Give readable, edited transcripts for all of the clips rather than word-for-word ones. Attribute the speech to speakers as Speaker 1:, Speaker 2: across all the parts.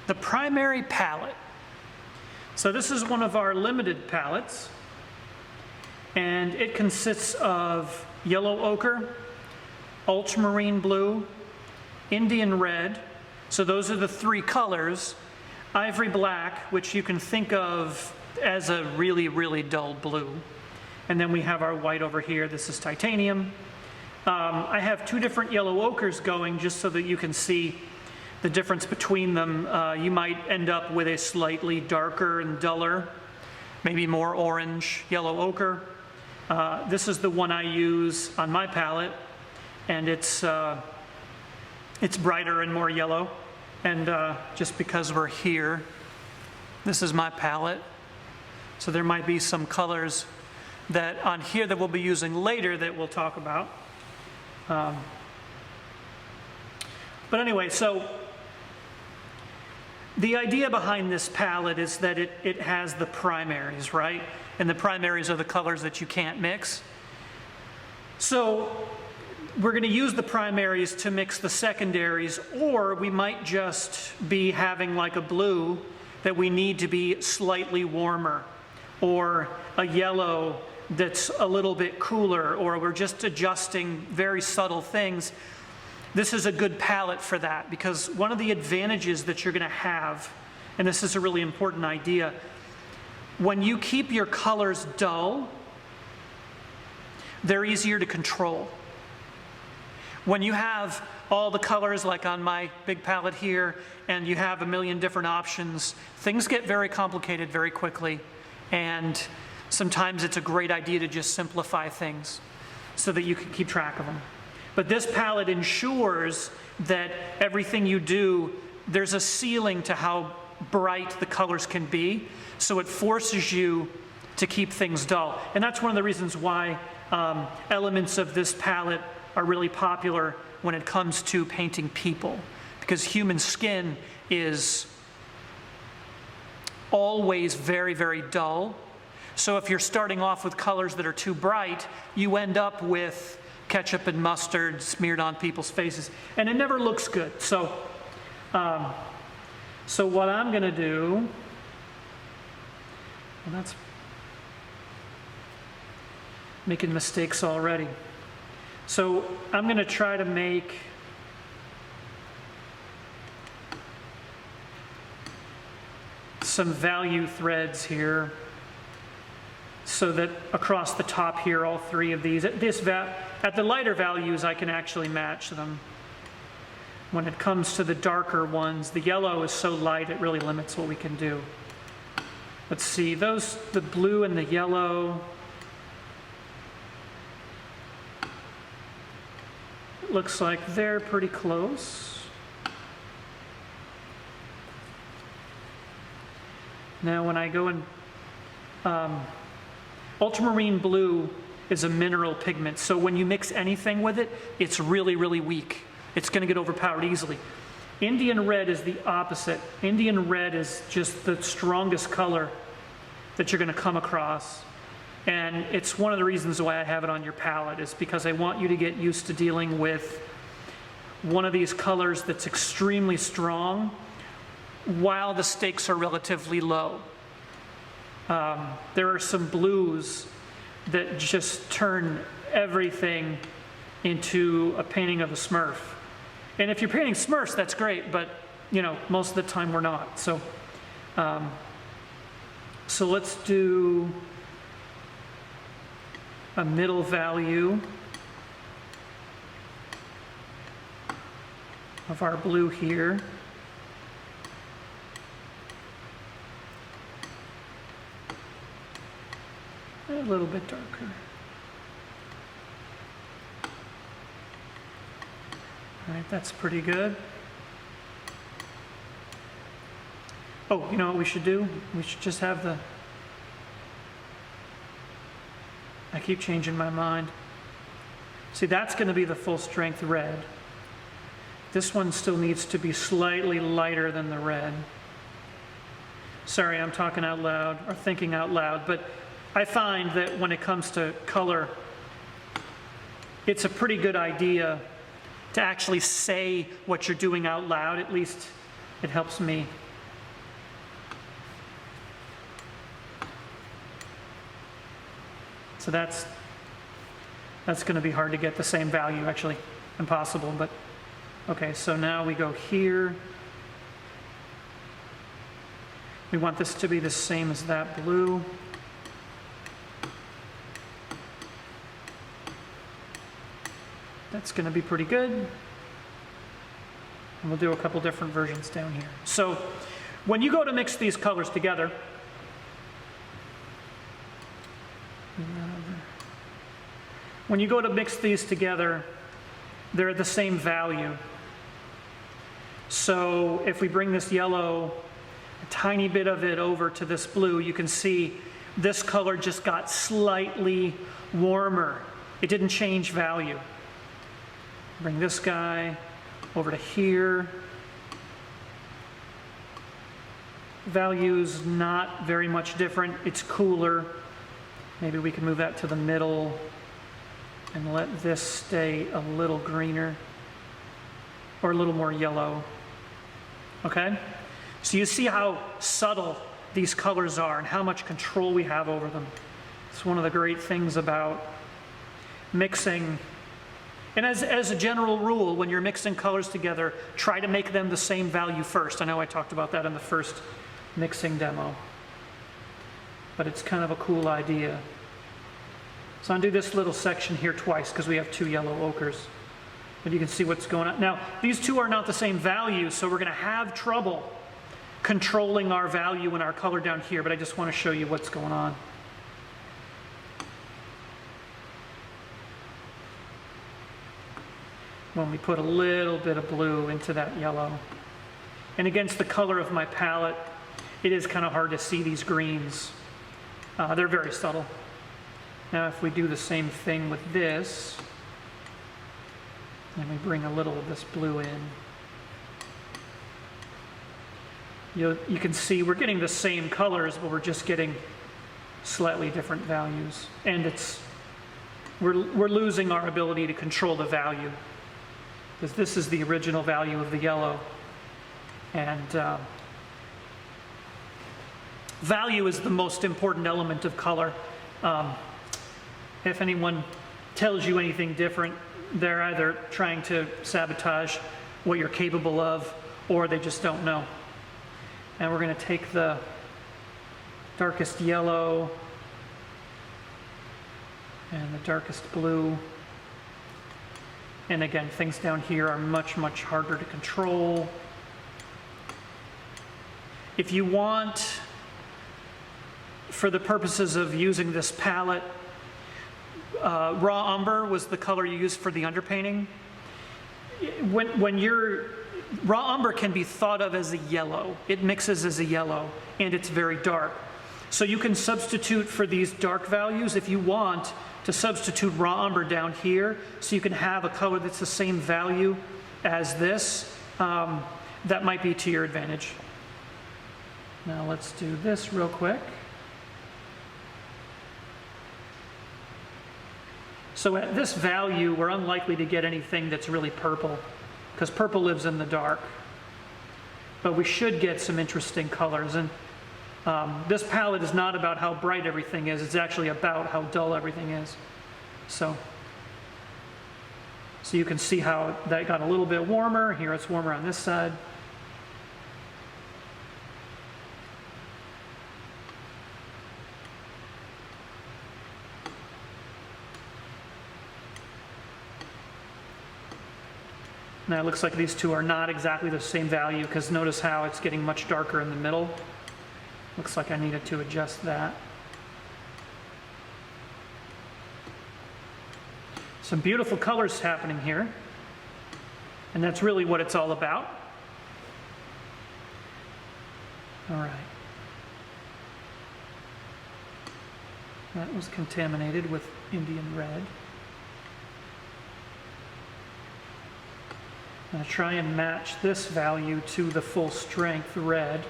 Speaker 1: the primary palette. So this is one of our limited palettes, and it consists of yellow ochre, ultramarine blue, Indian red, so those are the three colors, ivory black, which you can think of as a really, really dull blue, and then we have our white over here. This is titanium. I have two different yellow ochres going just so that you can see the difference between them. You might end up with a slightly darker and duller, maybe more orange yellow ochre. This is the one I use on my palette, and it's brighter and more yellow. And just because we're here, this is my palette. So there might be some colors that on here that we'll be using later that we'll talk about. But anyway, so the idea behind this palette is that it has the primaries, right? And the primaries are the colors that you can't mix. So we're going to use the primaries to mix the secondaries, or we might just be having like a blue that we need to be slightly warmer, or a yellow that's a little bit cooler, or we're just adjusting very subtle things. This is a good palette for that, because one of the advantages that you're going to have, and this is a really important idea, when you keep your colors dull, they're easier to control. When you have all the colors like on my big palette here, and you have a million different options, things get very complicated very quickly, and sometimes it's a great idea to just simplify things so that you can keep track of them. But this palette ensures that everything you do, there's a ceiling to how bright the colors can be, so it forces you to keep things dull. And that's one of the reasons why elements of this palette are really popular when it comes to painting people, because human skin is always very, very dull. So if you're starting off with colors that are too bright, you end up with ketchup and mustard smeared on people's faces, and it never looks good. So what I'm going to do, and that's making mistakes already. So I'm going to try to make some value threads here, so that across the top here, all three of these, at the lighter values, I can actually match them. When it comes to the darker ones, the yellow is so light it really limits what we can do. Let's see, those, the blue and the yellow, it looks like they're pretty close. Now when I go in, ultramarine blue is a mineral pigment, so when you mix anything with it, it's really, really weak. It's going to get overpowered easily. Indian red is the opposite. Indian red is just the strongest color that you're going to come across. And it's one of the reasons why I have it on your palette, is because I want you to get used to dealing with one of these colors that's extremely strong while the stakes are relatively low. There are some blues that just turn everything into a painting of a Smurf. And if you're painting Smurfs, that's great, but you know, most of the time we're not. So, so let's do a middle value of our blue here. A little bit darker. All right, that's pretty good. Oh, you know what we should do? We should just have the... I keep changing my mind. See, that's going to be the full strength red. This one still needs to be slightly lighter than the red. Sorry, I'm talking out loud, or thinking out loud, but I find that when it comes to color, it's a pretty good idea to actually say what you're doing out loud. At least it helps me. So that's going to be hard to get the same value, actually impossible, but okay, so now we go here. We want this to be the same as that blue. That's going to be pretty good. And we'll do a couple different versions down here. So when you go to mix these colors together, they're the same value. So if we bring this yellow, a tiny bit of it over to this blue, you can see this color just got slightly warmer. It didn't change value. Bring this guy over to here. Value's not very much different. It's cooler. Maybe we can move that to the middle and let this stay a little greener or a little more yellow. Okay? So you see how subtle these colors are and how much control we have over them. It's one of the great things about mixing. And as a general rule, when you're mixing colors together, try to make them the same value first. I know I talked about that in the first mixing demo, but it's kind of a cool idea. So undo this little section here twice because we have two yellow ochres. But you can see what's going on. Now, these two are not the same value, so we're going to have trouble controlling our value and our color down here, but I just want to show you what's going on. When we put a little bit of blue into that yellow. And against the color of my palette, it is kind of hard to see these greens. They're very subtle. Now if we do the same thing with this, and we bring a little of this blue in, you can see we're getting the same colors, but we're just getting slightly different values. And we're losing our ability to control the value, because this is the original value of the yellow. And value is the most important element of color. If anyone tells you anything different, they're either trying to sabotage what you're capable of, or they just don't know. And we're going to take the darkest yellow and the darkest blue. And again, things down here are much, much harder to control. If you want, for the purposes of using this palette, raw umber was the color you used for the underpainting. Raw umber can be thought of as a yellow. It mixes as a yellow, and it's very dark. So you can substitute for these dark values if you want to substitute raw umber down here, so you can have a color that's the same value as this. That might be to your advantage. Now let's do this real quick. So at this value, we're unlikely to get anything that's really purple, because purple lives in the dark. But we should get some interesting colors. And this palette is not about how bright everything is. It's actually about how dull everything is. So you can see how that got a little bit warmer. Here it's warmer on this side. Now it looks like these two are not exactly the same value, because notice how it's getting much darker in the middle. Looks like I needed to adjust that. Some beautiful colors happening here, and that's really what it's all about. All right. That was contaminated with Indian red. I'm going to try and match this value to the full strength red.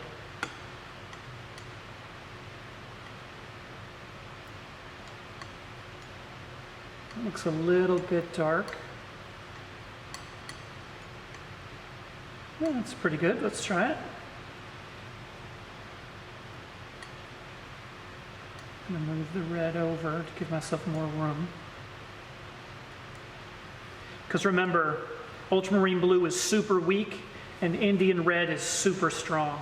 Speaker 1: It looks a little bit dark. Yeah, that's pretty good. Let's try it. I'm going to move the red over to give myself more room. Because remember, ultramarine blue is super weak and Indian red is super strong.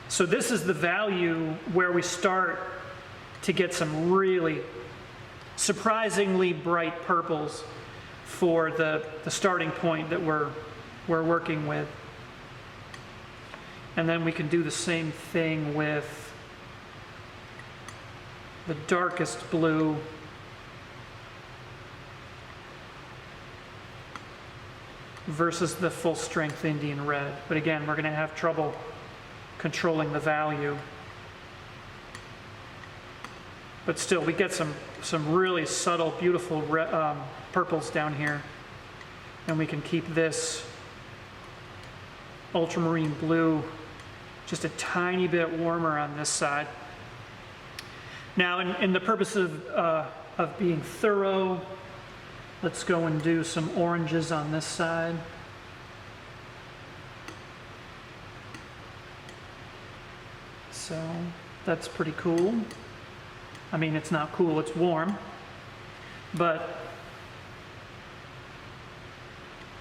Speaker 1: So this is the value where we start to get some really surprisingly bright purples for the starting point that we're working with. And then we can do the same thing with the darkest blue. Versus the full strength Indian red. But again, we're going to have trouble controlling the value. But still, we get some really subtle, beautiful purples down here. And we can keep this ultramarine blue just a tiny bit warmer on this side. Now, in the purpose of being thorough, let's go and do some oranges on this side. So that's pretty cool. I mean, it's not cool, it's warm, but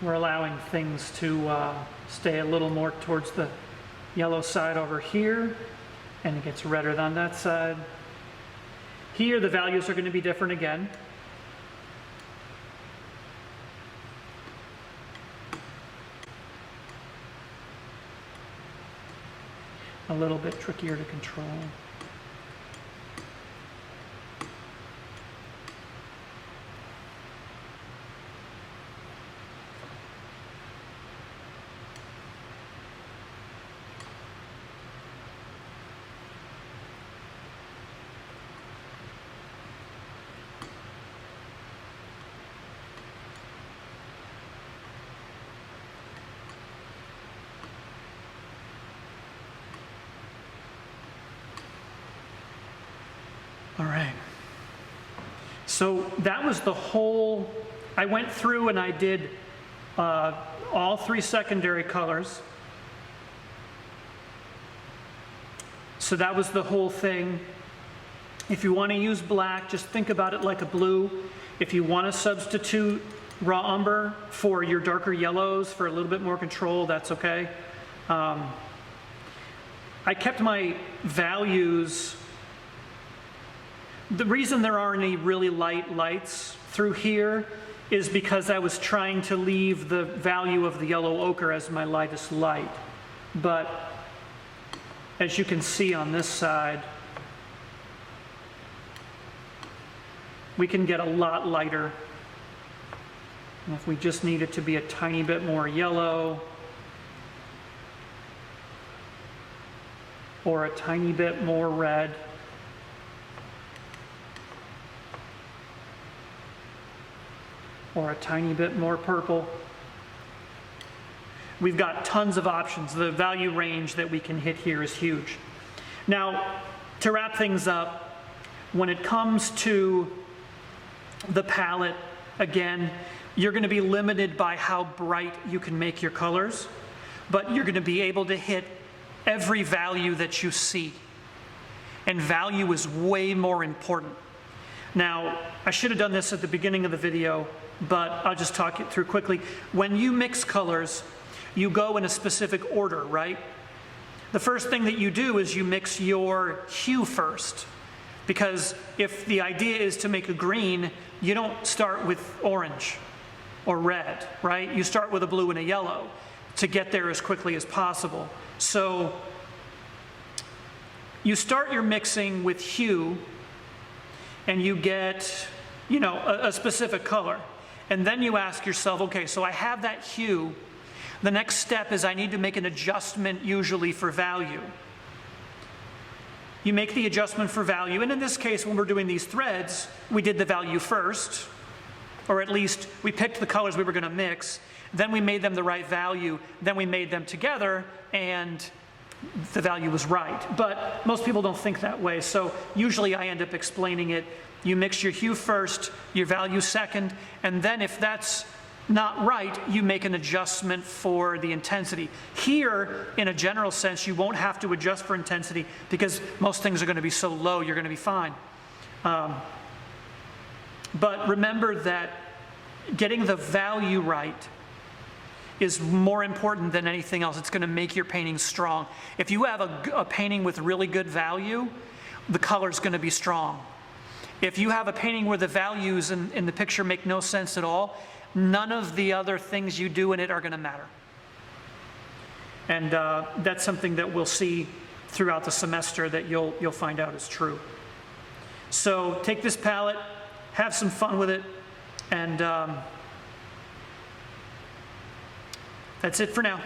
Speaker 1: we're allowing things to stay a little more towards the yellow side over here, and it gets redder on that side. Here, the values are going to be different again. A little bit trickier to control. All right. So that was the whole, I went through and I did all three secondary colors. So that was the whole thing. If you want to use black, just think about it like a blue. If you want to substitute raw umber for your darker yellows for a little bit more control, that's okay. I kept my values. The reason there aren't any really light lights through here is because I was trying to leave the value of the yellow ochre as my lightest light. But as you can see on this side, we can get a lot lighter. And if we just need it to be a tiny bit more yellow, or a tiny bit more red, or a tiny bit more purple. We've got tons of options. The value range that we can hit here is huge. Now, to wrap things up, when it comes to the palette, again, you're going to be limited by how bright you can make your colors, but you're going to be able to hit every value that you see. And value is way more important. Now, I should have done this at the beginning of the video, but I'll just talk it through quickly. When you mix colors, you go in a specific order, right? The first thing that you do is you mix your hue first. Because if the idea is to make a green, you don't start with orange or red, right? You start with a blue and a yellow to get there as quickly as possible. So you start your mixing with hue, and you get, a specific color. And then you ask yourself, okay, so I have that hue. The next step is I need to make an adjustment, usually for value. You make the adjustment for value, and in this case, when we're doing these threads, we did the value first, or at least we picked the colors we were going to mix, then we made them the right value, then we made them together, and the value was right. But most people don't think that way, so usually I end up explaining it. You mix your hue first, your value second, and then if that's not right, you make an adjustment for the intensity. Here, in a general sense, you won't have to adjust for intensity because most things are going to be so low, you're going to be fine. But remember that getting the value right is more important than anything else. It's going to make your painting strong. If you have a painting with really good value, the color's going to be strong. If you have a painting where the values in the picture make no sense at all, none of the other things you do in it are going to matter. And that's something that we'll see throughout the semester that you'll find out is true. So take this palette, have some fun with it, and that's it for now.